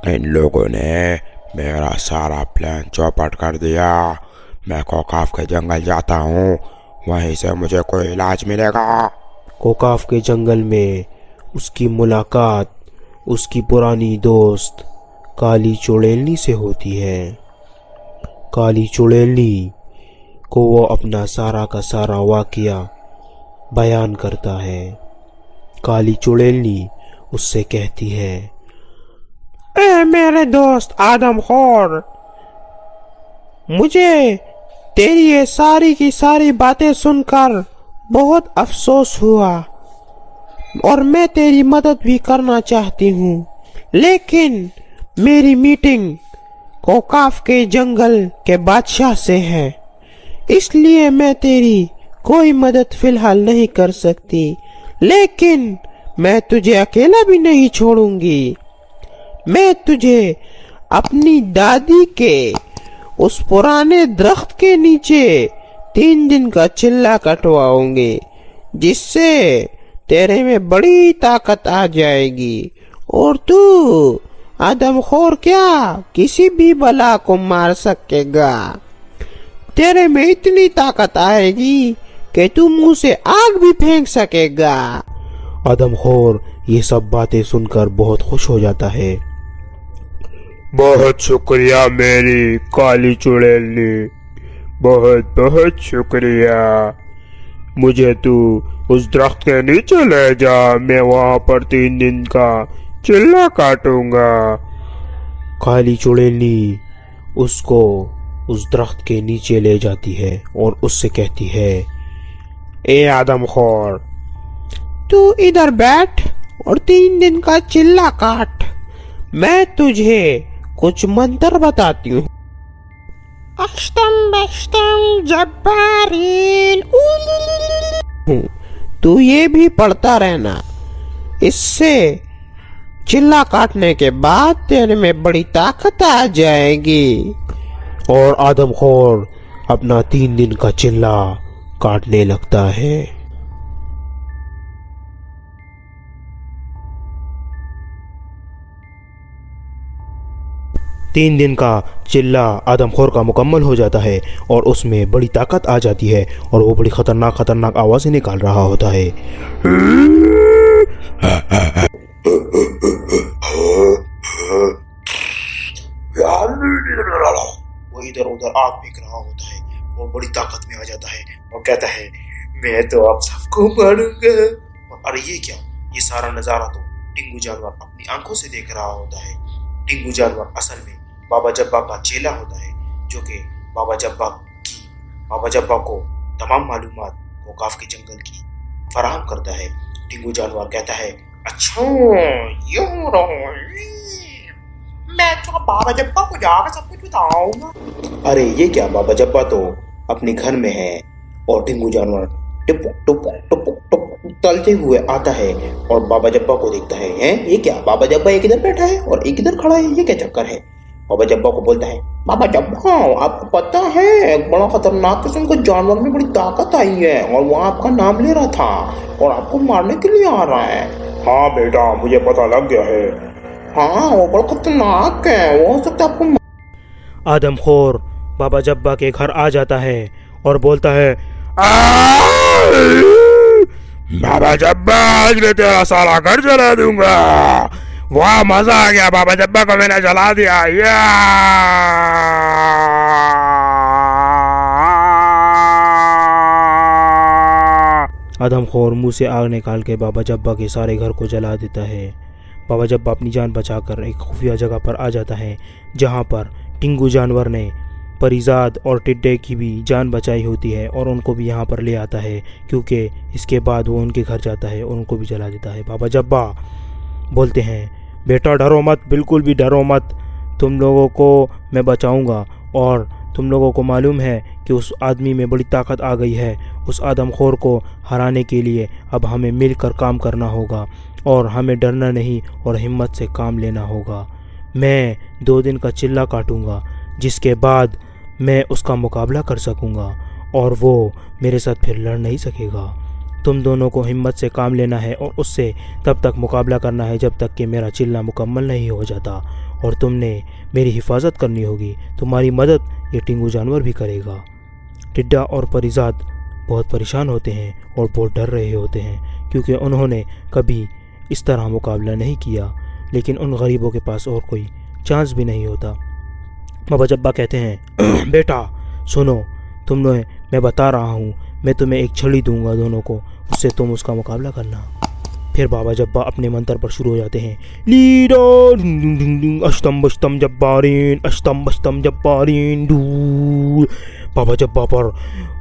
इन लोगों ने मेरा सारा प्लान चौपट कर दिया। मैं कोकाफ के जंगल जाता हूँ, वहीं से मुझे कोई इलाज मिलेगा। कोकाफ के जंगल में उसकी मुलाकात उसकी पुरानी दोस्त काली चुड़ैलनी से होती है। काली चुड़ैलनी को वो अपना सारा का सारा वाकया बयान करता है। काली चुड़ैलनी उससे कहती है, ए मेरे दोस्त आदमखोर, मुझे तेरी ये सारी की सारी बातें सुनकर बहुत अफसोस हुआ और मैं तेरी मदद भी करना चाहती हूँ, लेकिन मेरी मीटिंग कोकाफ के जंगल के बादशाह से है, इसलिए मैं तेरी कोई मदद फिलहाल नहीं कर सकती। लेकिन मैं तुझे अकेला भी नहीं छोड़ूंगी। मैं तुझे अपनी दादी के उस पुराने दरख्त के नीचे 3 दिन का चिल्ला कटवाऊंगी, जिससे तेरे में बड़ी ताकत आ जाएगी और तू आदमखोर क्या किसी भी बला को मार सकेगा। तेरे में इतनी ताकत आएगी कि तू मुंह से आग भी फेंक सकेगा। आदमखोर ये सब बातें सुनकर बहुत खुश हो जाता है। बहुत शुक्रिया मेरी काली चुड़ैलनी, बहुत बहुत शुक्रिया। मुझे तू उस दरख्त के नीचे ले जा, मैं वहां पर 3 दिन का चिल्ला काटूंगा। काली चुड़ैलनी उसको उस दरख्त के नीचे ले जाती है और उससे कहती है, ए आदमखोर, तू इधर बैठ और 3 दिन का चिल्ला काट। मैं तुझे कुछ मंत्र बताती हूँ। अष्टम बष्टम जब्बारीन, तू ये भी पढ़ता रहना। इससे चिल्ला काटने के बाद तेरे में बड़ी ताकत आ जाएगी। और आदमखोर अपना 3 दिन का चिल्ला काटने लगता है। 3 दिन का चिल्ला आदमखोर का मुकम्मल हो जाता है और उसमें बड़ी ताकत आ जाती है और वो बड़ी खतरनाक आवाज़ें निकाल रहा होता है। वो इधर उधर आग फेंक रहा होता है और बड़ी ताकत में आ जाता है और कहता है, मैं तो आप सबको मारूंगा। अरे ये क्या, ये सारा नजारा तो टिंगू जानवर अपनी आंखों से देख रहा होता है। टिंगू जानवर असल में बाबा जब्बा का चेला होता है, जो कि बाबा जब्बा को तमाम मालूमात कोकाफ के जंगल की फराहम करता है। टिंगू जानवर कहता है, अच्छा ये हो रहा है, मैं तो बाबा जब्बा को जाकर सब कुछ बताऊंगा। अरे ये क्या, बाबा जब्बा तो अपने घर में है और टिंगू जानवर टुपुक टुपुक टुपुक टुपुक तलते हुए आता है और बाबा जब्बा को देखता है। हैं, ये क्या, बाबा जब्बा एक इधर बैठा है और एक इधर खड़ा है, ये क्या चक्कर है। बाबा जब्बा को बोलता है, बाबा जब्बा, आपको पता है एक बड़ा खतरनाक किस्म का जानवर में बड़ी ताकत आई है और वो आपका नाम ले रहा था और आपको मारने के लिए आ रहा है। हाँ बेटा, मुझे पता लग गया है। हाँ, वो बड़ा खतरनाक है, वो हो सकता है आपको। आदमखोर बाबा जब्बा के घर आ जाता है और बोलता है, बाबा जब्बा, आज मैं तेरा सारा घर जला दूंगा। वाह, मजा आ गया, बाबा जब्बा को मैंने जला दिया। आदमखोर मुंह से आग निकाल के बाबा जब्बा के सारे घर को जला देता है। बाबा जब्बा अपनी जान बचाकर एक खुफिया जगह पर आ जाता है, जहां पर टिंगू जानवर ने परिजाद और टिड्डे की भी जान बचाई होती है और उनको भी यहाँ पर ले आता है, क्योंकि इसके बाद वो उनके घर जाता है और उनको भी जला देता है। बाबा जब्बा बोलते हैं, बेटा डरो मत, बिल्कुल भी डरो मत, तुम लोगों को मैं बचाऊंगा और तुम लोगों को मालूम है कि उस आदमी में बड़ी ताकत आ गई है। उस आदमखोर को हराने के लिए अब हमें मिलकर काम करना होगा और हमें डरना नहीं और हिम्मत से काम लेना होगा। मैं 2 दिन का चिल्ला काटूंगा, जिसके बाद मैं उसका मुकाबला कर सकूंगा और वो मेरे साथ फिर लड़ नहीं सकेगा। तुम दोनों को हिम्मत से काम लेना है और उससे तब तक मुकाबला करना है जब तक कि मेरा चिल्ला मुकम्मल नहीं हो जाता, और तुमने मेरी हिफाजत करनी होगी। तुम्हारी मदद ये टिंगू जानवर भी करेगा। टिड्डा और परिजात बहुत परेशान होते हैं और बहुत डर रहे होते हैं, क्योंकि उन्होंने कभी इस तरह मुकाबला नहीं किया, लेकिन उन गरीबों के पास और कोई चांस भी नहीं होता। बाबा जब्बा कहते हैं, बेटा सुनो, तुमने मैं बता रहा हूँ, मैं तुम्हें एक छड़ी दूंगा दोनों को, उससे तुम उसका मुकाबला करना। फिर बाबा जब्बा अपने मंत्र पर शुरू हो जाते हैं। लीडर अष्टम बष्टम जब्बारीन, अष्टम बष्टम जब्बारीन डू। बाबा जब्बा पर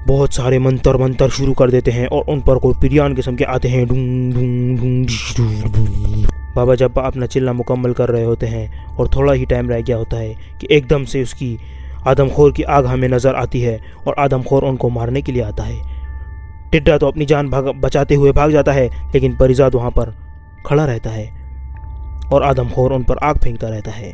बहुत सारे मंत्र शुरू कर देते हैं और उन पर कोई पिरियान किस्म के आते हैं। डूं डूं डूं डूं। बाबा जब्बा अपना चिल्ला मुकम्मल कर रहे होते हैं और थोड़ा ही टाइम रह गया होता है कि एकदम से उसकी आदमखोर की आग हमें नज़र आती है और आदमखोर उनको मारने के लिए आता है। टिड्डा तो अपनी जान बचाते हुए भाग जाता है, लेकिन परिजात वहाँ पर खड़ा रहता है और आदमखोर उन पर आग फेंकता रहता है।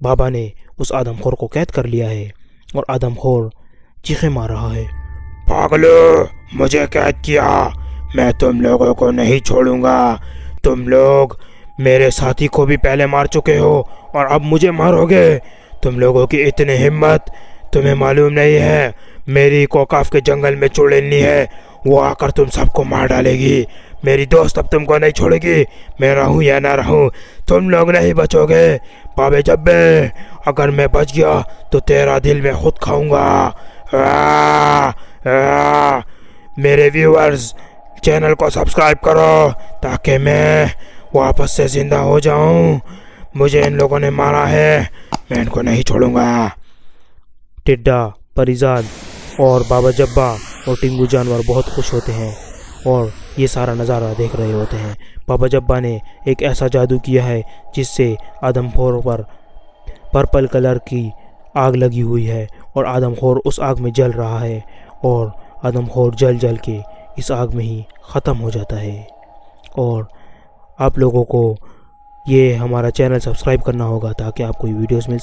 बाबा ने उस आदमखोर को कैद कर लिया है और आदमखोर चीखें मार रहा है। पागलो, मुझे कैद किया, मैं तुम लोगों को नहीं छोड़ूंगा। तुम लोग मेरे साथी को भी पहले मार चुके हो और अब मुझे मारोगे। तुम लोगों की इतनी हिम्मत, तुम्हें मालूम नहीं है मेरी कोकाफ के जंगल में चुड़ैलनी है, वो आकर तुम सबको मार डालेगी। मेरी दोस्त अब तुमको नहीं छोड़ेगी, मैं रहूं या ना रहूं, तुम लोग नहीं बचोगे। बाबे जब्बे, अगर मैं बच गया तो तेरा दिल मैं खुद खाऊंगा। मेरे व्यूअर्स, चैनल को सब्सक्राइब करो ताकि मैं वापस से जिंदा हो जाऊं। मुझे इन लोगों ने मारा है, मैं इनको नहीं छोड़ूंगा। टिड्डा, परिजात और बाबा जब्बा और टिंगू जानवर बहुत खुश होते हैं और ये सारा नज़ारा देख रहे होते हैं। बाबा जब्बा ने एक ऐसा जादू किया है जिससे आदमखोर पर पर्पल कलर की आग लगी हुई है और आदमखोर उस आग में जल रहा है और आदमखोर जल जल के इस आग में ही ख़त्म हो जाता है। और आप लोगों को ये हमारा चैनल सब्सक्राइब करना होगा ताकि आपको ये वीडियोस मिल